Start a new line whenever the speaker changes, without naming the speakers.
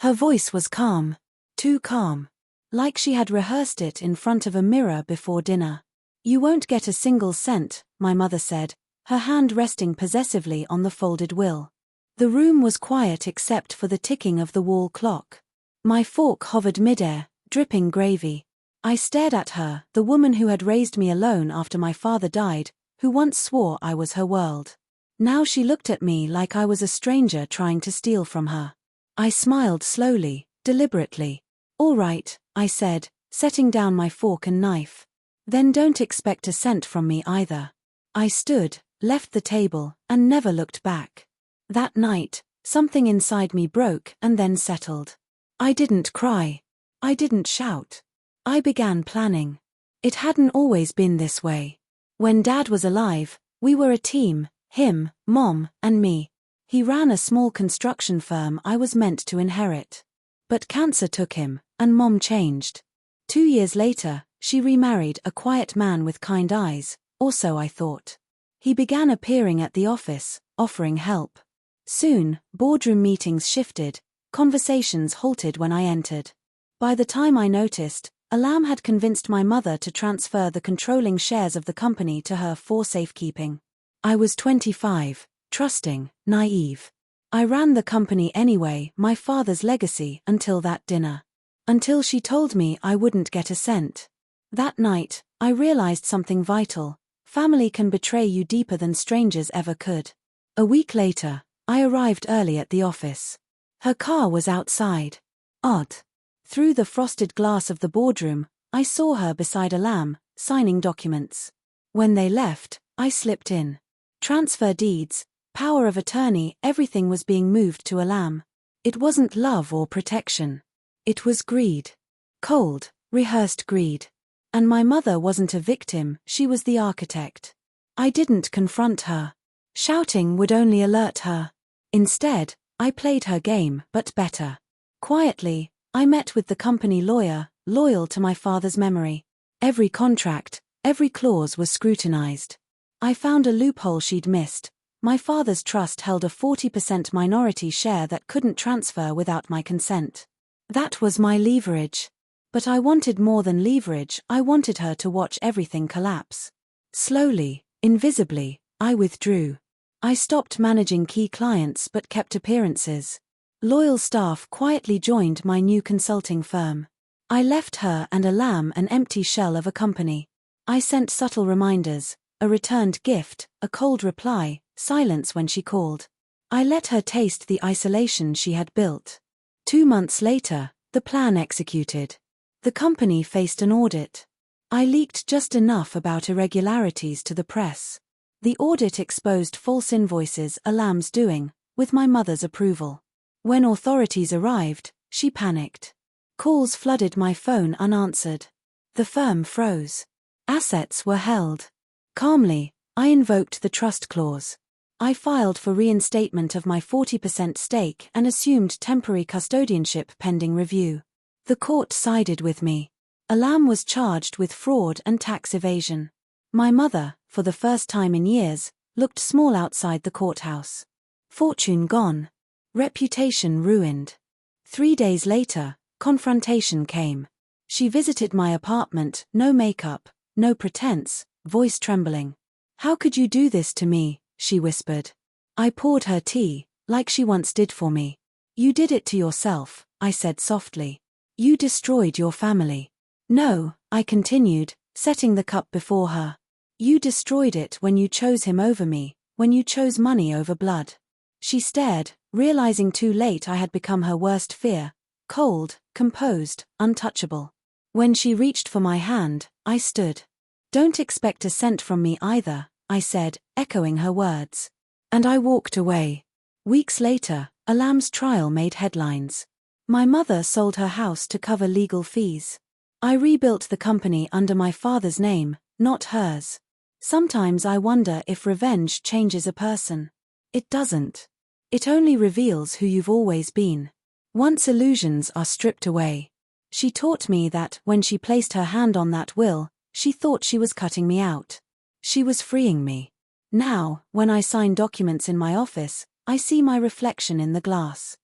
Her voice was calm. Too calm. Like she had rehearsed it in front of a mirror before dinner. "You won't get a single cent," my mother said, her hand resting possessively on the folded will. The room was quiet except for the ticking of the wall clock. My fork hovered midair, dripping gravy. I stared at her, the woman who had raised me alone after my father died, who once swore I was her world. Now she looked at me like I was a stranger trying to steal from her. I smiled slowly, deliberately. "All right," I said, setting down my fork and knife. "Then don't expect a cent from me either." I stood, left the table, and never looked back. That night, something inside me broke and then settled. I didn't cry. I didn't shout. I began planning. It hadn't always been this way. When Dad was alive, we were a team, him, Mom, and me. He ran a small construction firm I was meant to inherit. But cancer took him, and Mom changed. 2 years later, she remarried a quiet man with kind eyes, or so I thought. He began appearing at the office, offering help. Soon, boardroom meetings shifted, conversations halted when I entered. By the time I noticed, Alam had convinced my mother to transfer the controlling shares of the company to her for safekeeping. I was 25, trusting, naive. I ran the company anyway, my father's legacy, until that dinner. Until she told me I wouldn't get a cent. That night, I realized something vital. Family can betray you deeper than strangers ever could. A week later, I arrived early at the office. Her car was outside. Odd. Through the frosted glass of the boardroom, I saw her beside Alam, signing documents. When they left, I slipped in. Transfer deeds, power of attorney, everything was being moved to Alam. It wasn't love or protection. It was greed. Cold, rehearsed greed. And my mother wasn't a victim, she was the architect. I didn't confront her. Shouting would only alert her. Instead, I played her game, but better. Quietly, I met with the company lawyer, loyal to my father's memory. Every contract, every clause was scrutinized. I found a loophole she'd missed. My father's trust held a 40% minority share that couldn't transfer without my consent. That was my leverage. But I wanted more than leverage, I wanted her to watch everything collapse. Slowly, invisibly, I withdrew. I stopped managing key clients but kept appearances. Loyal staff quietly joined my new consulting firm. I left her and Alam an empty shell of a company. I sent subtle reminders, a returned gift, a cold reply, silence when she called. I let her taste the isolation she had built. 2 months later, the plan executed. The company faced an audit. I leaked just enough about irregularities to the press. The audit exposed false invoices Alam's doing, with my mother's approval. When authorities arrived, she panicked. Calls flooded my phone unanswered. The firm froze. Assets were held. Calmly, I invoked the trust clause. I filed for reinstatement of my 40% stake and assumed temporary custodianship pending review. The court sided with me. Alam was charged with fraud and tax evasion. My mother, for the first time in years, looked small outside the courthouse. Fortune gone. Reputation ruined. 3 days later, confrontation came. She visited my apartment, no makeup, no pretense, voice trembling. "How could you do this to me?" she whispered. I poured her tea, like she once did for me. "You did it to yourself," I said softly. "You destroyed your family." "No," I continued, setting the cup before her. "You destroyed it when you chose him over me, when you chose money over blood." She stared, realizing too late I had become her worst fear, cold, composed, untouchable. When she reached for my hand, I stood. "Don't expect a cent from me either," I said, echoing her words. And I walked away. Weeks later, Alam's trial made headlines. My mother sold her house to cover legal fees. I rebuilt the company under my father's name, not hers. Sometimes I wonder if revenge changes a person. It doesn't. It only reveals who you've always been. Once illusions are stripped away. She taught me that when she placed her hand on that will, she thought she was cutting me out. She was freeing me. Now, when I sign documents in my office, I see my reflection in the glass.